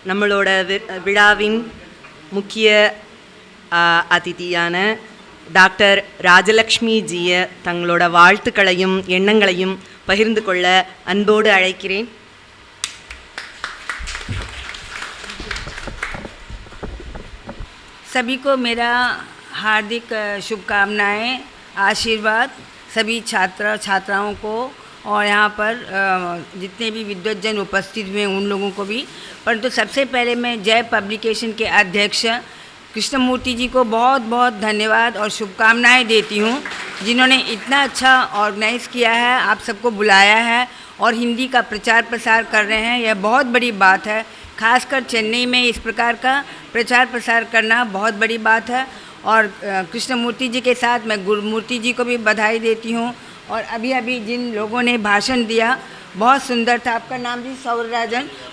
நம்மளோட விழாவின் முக்கிய அதிதியான டாக்டர் ராஜலக்ஷ்மி ஜியை தங்களோட வாழ்த்துக்களையும் எண்ணங்களையும் பகிர்ந்து கொள்ள அன்போடு அழைக்கிறேன். सभी को मेरा हार्दिक शुभकामनाएं, आशीर्वाद सभी छात्राओं को और यहाँ पर जितने भी विद्वज्जन उपस्थित हुए उन लोगों को भी. परंतु सबसे पहले मैं जय पब्लिकेशन के अध्यक्ष कृष्णमूर्ति जी को बहुत बहुत धन्यवाद और शुभकामनाएं देती हूँ, जिन्होंने इतना अच्छा ऑर्गेनाइज़ किया है, आप सबको बुलाया है और हिंदी का प्रचार प्रसार कर रहे हैं. यह बहुत बड़ी बात है. खासकर चेन्नई में इस प्रकार का प्रचार प्रसार करना बहुत बड़ी बात है. और कृष्णमूर्ति जी के साथ मैं गुरुमूर्ति जी को भी बधाई देती हूँ. और अभी अभी जिन लोगों ने भाषण दिया बहुत सुंदर था. आपका नाम जी?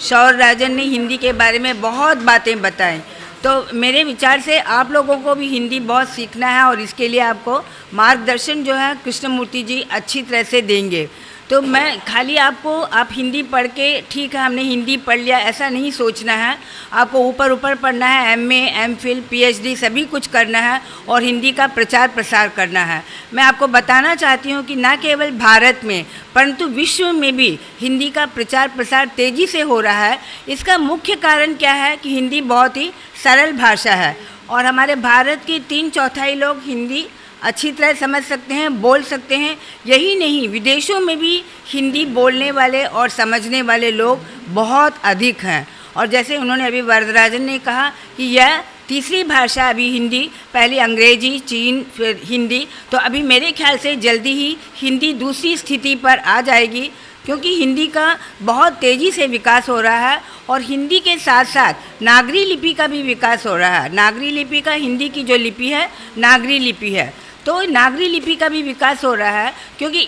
शौर राजन ने हिंदी के बारे में बहुत बातें बताई. तो मेरे विचार से आप लोगों को भी हिंदी बहुत सीखना है और इसके लिए आपको मार्गदर्शन जो है कृष्णमूर्ति जी अच्छी तरह से देंगे. तो मैं खाली आप हिंदी पढ़ के ठीक है हमने हिंदी पढ़ लिया ऐसा नहीं सोचना है. आपको ऊपर पढ़ना है. MA, MPhil, PhD सभी कुछ करना है और हिंदी का प्रचार प्रसार करना है. मैं आपको बताना चाहती हूँ कि न केवल भारत में परंतु विश्व में भी हिंदी का प्रचार प्रसार तेज़ी से हो रहा है. इसका मुख्य कारण क्या है कि हिंदी बहुत ही सरल भाषा है और हमारे भारत के 3/4 लोग हिंदी अच्छी तरह समझ सकते हैं, बोल सकते हैं. यही नहीं, विदेशों में भी हिंदी बोलने वाले और समझने वाले लोग बहुत अधिक हैं. और जैसे उन्होंने अभी वरदराजन ने कहा कि यह तीसरी भाषा अभी हिंदी, पहले अंग्रेजी, चीन, फिर हिंदी. तो अभी मेरे ख्याल से जल्दी ही हिंदी दूसरी स्थिति पर आ जाएगी, क्योंकि हिंदी का बहुत तेज़ी से विकास हो रहा है. और हिंदी के साथ साथ नागरी लिपि का भी विकास हो रहा है. नागरी लिपि का हिंदी की जो लिपि है नागरी लिपि है, तो नागरी लिपि का भी विकास हो रहा है. क्योंकि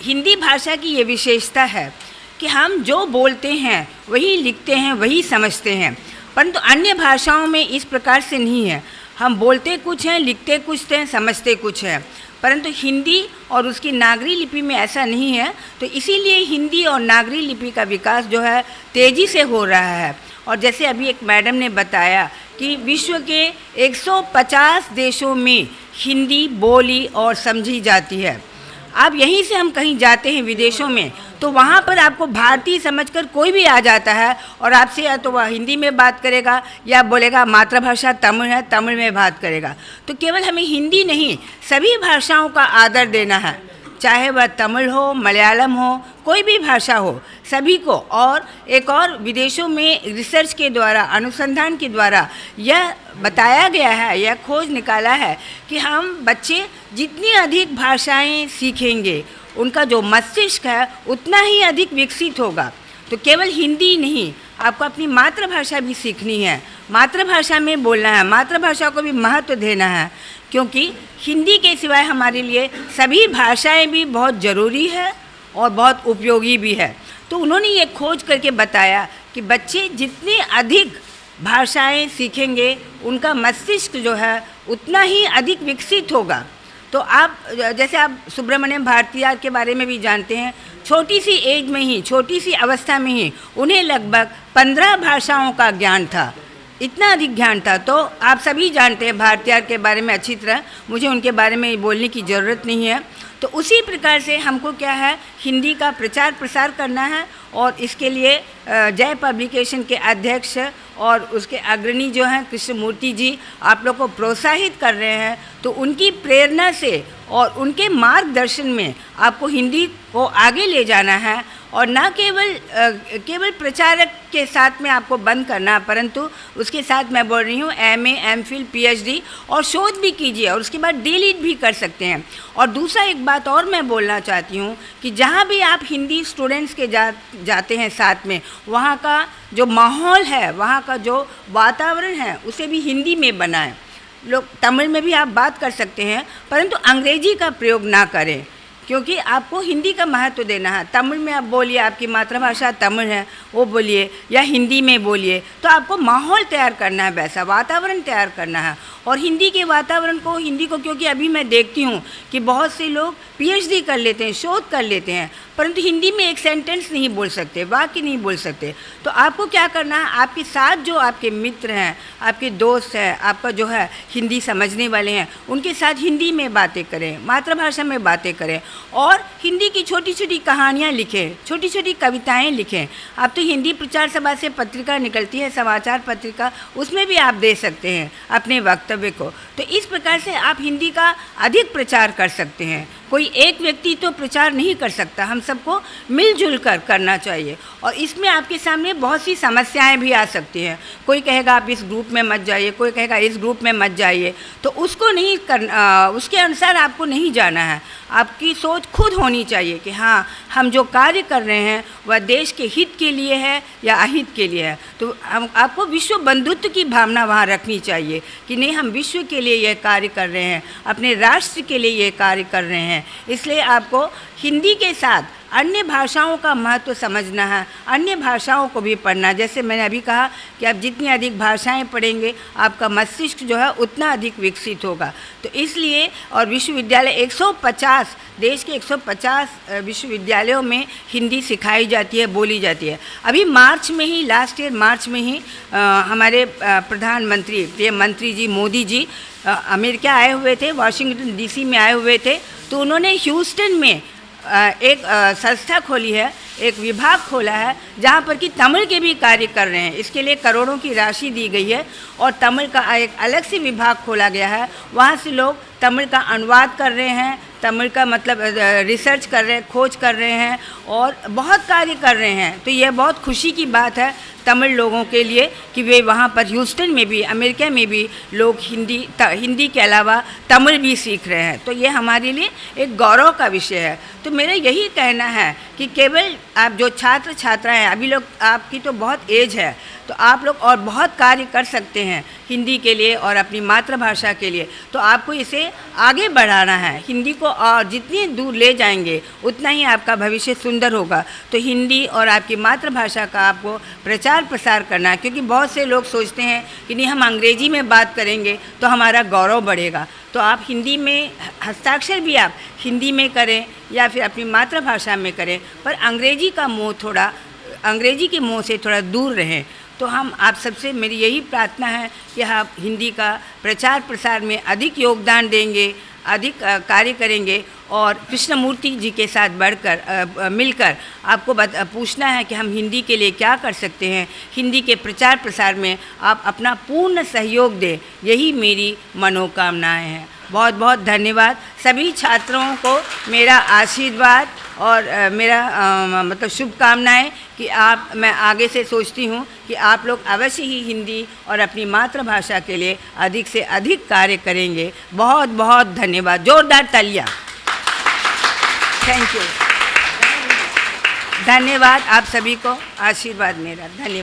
हिंदी भाषा की ये विशेषता है कि हम जो बोलते हैं वही लिखते हैं, वही समझते हैं. परंतु अन्य भाषाओं में इस प्रकार से नहीं है. हम बोलते कुछ हैं, लिखते कुछ हैं, समझते कुछ हैं. परंतु हिंदी और उसकी नागरी लिपि में ऐसा नहीं है. तो इसीलिए हिंदी और नागरी लिपि का विकास जो है तेज़ी से हो रहा है. और जैसे अभी एक मैडम ने बताया कि विश्व के 150 देशों में हिंदी बोली और समझी जाती है. अब यहीं से हम कहीं जाते हैं विदेशों में, तो वहाँ पर आपको भारतीय समझकर कोई भी आ जाता है और आपसे या तो वह हिंदी में बात करेगा या बोलेगा मातृभाषा तमिल है, तमिल में बात करेगा. तो केवल हमें हिंदी नहीं, सभी भाषाओं का आदर देना है, चाहे वह तमिल हो, मलयालम हो, कोई भी भाषा हो, सभी को. और एक और विदेशों में रिसर्च के द्वारा, अनुसंधान के द्वारा यह बताया गया है, यह खोज निकाला है कि हम बच्चे जितनी अधिक भाषाएं सीखेंगे उनका जो मस्तिष्क है उतना ही अधिक विकसित होगा. तो केवल हिंदी नहीं, आपको अपनी मातृभाषा भी सीखनी है, मातृभाषा में बोलना है, मातृभाषा को भी महत्व देना है. क्योंकि हिंदी के सिवाय हमारे लिए सभी भाषाएं भी बहुत ज़रूरी है और बहुत उपयोगी भी है. तो उन्होंने ये खोज करके बताया कि बच्चे जितनी अधिक भाषाएं सीखेंगे उनका मस्तिष्क जो है उतना ही अधिक विकसित होगा. तो आप जैसे आप सुब्रमण्यम भारतीयार के बारे में भी जानते हैं, छोटी सी एज में ही, छोटी सी अवस्था में ही उन्हें लगभग 15 भाषाओं का ज्ञान था. इतना अधिक ज्ञान था. तो आप सभी जानते हैं भारतीयार के बारे में अच्छी तरह, मुझे उनके बारे में बोलने की ज़रूरत नहीं है. तो उसी प्रकार से हमको क्या है, हिंदी का प्रचार प्रसार करना है. और इसके लिए जय पब्लिकेशन के अध्यक्ष और उसके अग्रणी जो हैं कृष्णमूर्ति जी आप लोग को प्रोत्साहित कर रहे हैं. तो उनकी प्रेरणा से और उनके मार्गदर्शन में आपको हिंदी को आगे ले जाना है. और न केवल प्रचारक के साथ में आपको बंद करना, परंतु उसके साथ मैं बोल रही हूँ MA, MPhil, PhD और शोध भी कीजिए और उसके बाद DLED भी कर सकते हैं. और दूसरा एक बात और मैं बोलना चाहती हूँ कि जहाँ भी आप हिंदी स्टूडेंट्स के जाते हैं साथ में, वहाँ का जो माहौल है, वहाँ का जो वातावरण है उसे भी हिंदी में बनाएं. लोग तमिल में भी आप बात कर सकते हैं, परंतु अंग्रेजी का प्रयोग ना करें, क्योंकि आपको हिंदी का महत्व देना है. तमिल में आप बोलिए, आपकी मातृभाषा तमिल है वो बोलिए, या हिंदी में बोलिए. तो आपको माहौल तैयार करना है, वैसा वातावरण तैयार करना है. और हिंदी के वातावरण को, हिंदी को, क्योंकि अभी मैं देखती हूँ कि बहुत से लोग पीएचडी कर लेते हैं, शोध कर लेते हैं, परंतु हिंदी में एक सेंटेंस नहीं बोल सकते, वाक्य नहीं बोल सकते। तो आपको क्या करना है, आपके साथ जो आपके मित्र हैं, आपके दोस्त हैं, आपका जो है हिंदी समझने वाले हैं, उनके साथ हिंदी में बातें करें, मातृभाषा में बातें करें और हिंदी की छोटी छोटी कहानियाँ लिखें, छोटी छोटी कविताएँ लिखें। अब तो हिंदी प्रचार सभा से पत्रिका निकलती है, समाचार पत्रिका, उसमें भी आप दे सकते हैं अपने वक्तव्य को। तो इस प्रकार से आप हिंदी का अधिक प्रचार कर सकते हैं। कोई एक व्यक्ति तो प्रचार नहीं कर सकता, हम सबको मिलजुल कर करना चाहिए। और इसमें आपके सामने बहुत सी समस्याएं भी आ सकती हैं। कोई कहेगा आप इस ग्रुप में मत जाइए, कोई कहेगा इस ग्रुप में मत जाइए, तो उसको नहीं करना, उसके अनुसार आपको नहीं जाना है। आपकी सोच खुद होनी चाहिए कि हाँ, हम जो कार्य कर रहे हैं वह देश के हित के लिए है या अहित के लिए है। तो आपको विश्व बंधुत्व की भावना वहाँ रखनी चाहिए कि नहीं, हम विश्व के लिए यह कार्य कर रहे हैं, अपने राष्ट्र के लिए यह कार्य कर रहे हैं। इसलिए आपको हिंदी के साथ अन्य भाषाओं का महत्व समझना है, अन्य भाषाओं को भी पढ़ना। जैसे मैंने अभी कहा कि आप जितनी अधिक भाषाएं पढ़ेंगे, आपका मस्तिष्क जो है उतना अधिक विकसित होगा। तो इसलिए, और विश्वविद्यालय 150, देश के 150 विश्वविद्यालयों में हिंदी सिखाई जाती है, बोली जाती है। अभी मार्च में ही, लास्ट ईयर मार्च में ही हमारे प्रधानमंत्री, प्रिय मंत्री जी मोदी जी अमेरिका आए हुए थे, वाशिंगटन डीसी में आए हुए थे। तो उन्होंने ह्यूस्टन में एक संस्था खोली है, एक विभाग खोला है, जहाँ पर कि तमिल के भी कार्य कर रहे हैं। इसके लिए करोड़ों की राशि दी गई है और तमिल का एक अलग से विभाग खोला गया है। वहाँ से लोग तमिल का अनुवाद कर रहे हैं, तमिल का मतलब रिसर्च कर रहे हैं, खोज कर रहे हैं और बहुत कार्य कर रहे हैं। तो यह बहुत खुशी की बात है तमिल लोगों के लिए कि वे वहाँ पर ह्यूस्टन में भी, अमेरिका में भी लोग हिंदी के अलावा तमिल भी सीख रहे हैं। तो ये हमारे लिए एक गौरव का विषय है। तो मेरा यही कहना है कि केवल आप जो छात्र छात्राएं हैं, अभी लोग, आपकी तो बहुत एज है, तो आप लोग और बहुत कार्य कर सकते हैं हिंदी के लिए और अपनी मातृभाषा के लिए। तो आपको इसे आगे बढ़ाना है, हिंदी को और जितनी दूर ले जाएंगे उतना ही आपका भविष्य सुंदर होगा। तो हिंदी और आपकी मातृभाषा का आपको प्रचार प्रसार करना है, क्योंकि बहुत से लोग सोचते हैं कि नहीं, हम अंग्रेजी में बात करेंगे तो हमारा गौरव बढ़ेगा। तो आप हिंदी में हस्ताक्षर भी आप हिंदी में करें या फिर अपनी मातृभाषा में करें, पर अंग्रेजी का मोह थोड़ा, अंग्रेजी के मोह से थोड़ा दूर रहें। तो हम आप सबसे, मेरी यही प्रार्थना है कि आप हिंदी का प्रचार प्रसार में अधिक योगदान देंगे, अधिक कार्य करेंगे और कृष्णमूर्ति जी के साथ बढ़कर मिलकर आपको पूछना है कि हम हिंदी के लिए क्या कर सकते हैं। हिंदी के प्रचार प्रसार में आप अपना पूर्ण सहयोग दें, यही मेरी मनोकामनाएं हैं। बहुत बहुत धन्यवाद। सभी छात्रों को मेरा आशीर्वाद और मेरा मतलब शुभकामनाएं कि मैं आगे से सोचती हूँ कि आप लोग अवश्य ही हिंदी और अपनी मातृभाषा के लिए अधिक से अधिक कार्य करेंगे। बहुत बहुत धन्यवाद। जोरदार तालियां। Thank you. धन्यवाद। आप सभी को आशीर्वाद मेरा। धन्यवाद।